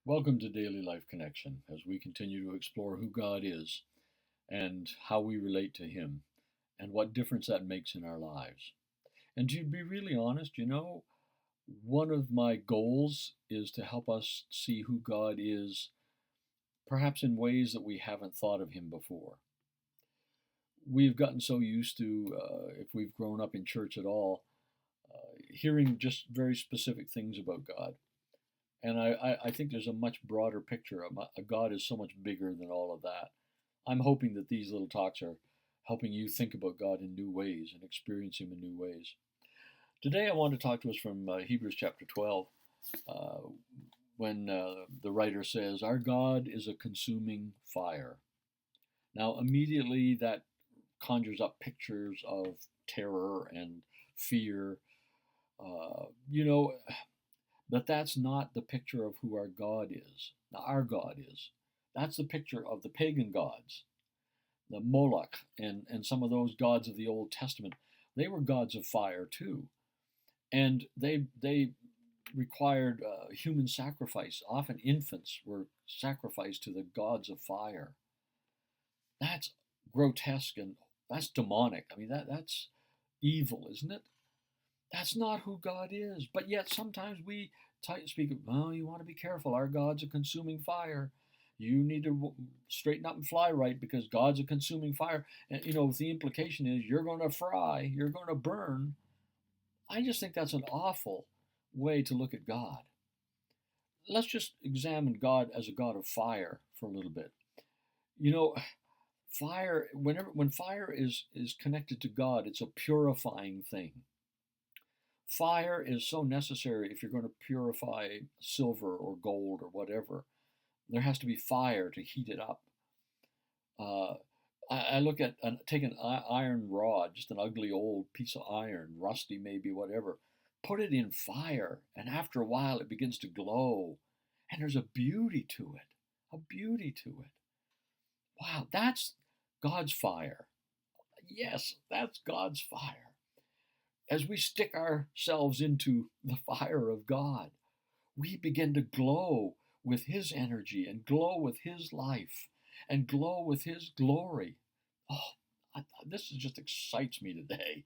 Welcome to Daily Life Connection as we continue to explore who God is and how we relate to Him and what difference that makes in our lives. And to be really honest, one of my goals is to help us see who God is, perhaps in ways that we haven't thought of Him before. We've gotten so used to, if we've grown up in church at all, hearing just very specific things about God. And I think there's a much broader picture. A God is so much bigger than all of that. I'm hoping that these little talks are helping you think about God in new ways and experience Him in new ways. Today, I want to talk to us from Hebrews chapter 12, uh, when the writer says, "Our God is a consuming fire." Now, immediately that conjures up pictures of terror and fear. Uh, you know, But that's not the picture of who our God is. Now, our God is. That's the picture of the pagan gods, the Moloch, and some of those gods of the Old Testament. They were gods of fire too, and they required human sacrifice. Often infants were sacrificed to the gods of fire. That's grotesque and that's demonic. I mean, that's evil, isn't it? That's not who God is. But yet sometimes we speak of, well, you want to be careful. Our God's a consuming fire. You need to straighten up and fly right because God's a consuming fire. And, the implication is you're going to fry, you're going to burn. I just think that's an awful way to look at God. Let's just examine God as a God of fire for a little bit. You know, fire, when fire is connected to God, it's a purifying thing. Fire is so necessary if you're going to purify silver or gold or whatever. There has to be fire to heat it up. Uh, I look at take an iron rod, just an ugly old piece of iron, rusty maybe, whatever. Put it in fire, and after a while it begins to glow, and there's a beauty to it. A beauty to it. Wow, that's God's fire. Yes, that's God's fire. As we stick ourselves into the fire of God, we begin to glow with His energy and glow with His life and glow with His glory. Oh, this just excites me today.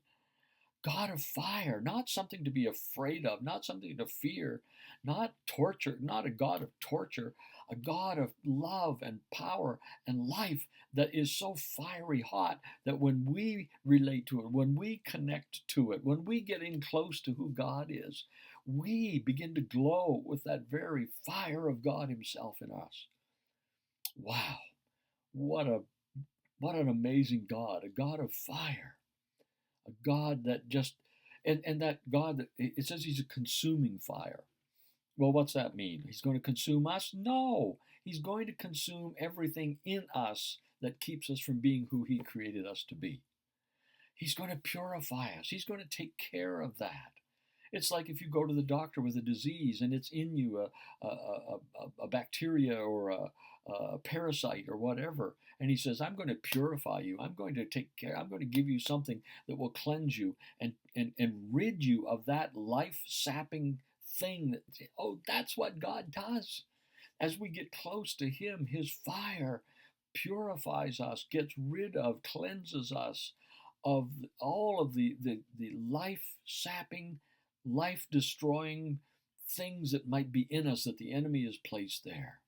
God of fire, not something to be afraid of, not something to fear, not torture, not a God of torture, a God of love and power and life that is so fiery hot that when we relate to it, when we connect to it, when we get in close to who God is, we begin to glow with that very fire of God Himself in us. Wow, what a what an amazing God, a God of fire, a God that just and that God that it says He's a consuming fire. Well, what's that mean? He's going to consume us? No, He's going to consume everything in us that keeps us from being who He created us to be. He's going to purify us. He's going to take care of that. It's like if you go to the doctor with a disease and it's in you, a bacteria or a parasite or whatever, and he says, I'm going to purify you. I'm going to take care. I'm going to give you something that will cleanse you and rid you of that life sapping thing. That's what God does. As we get close to Him, His fire purifies us, gets rid of, cleanses us of all of the life sapping, life destroying things that might be in us that the enemy has placed there.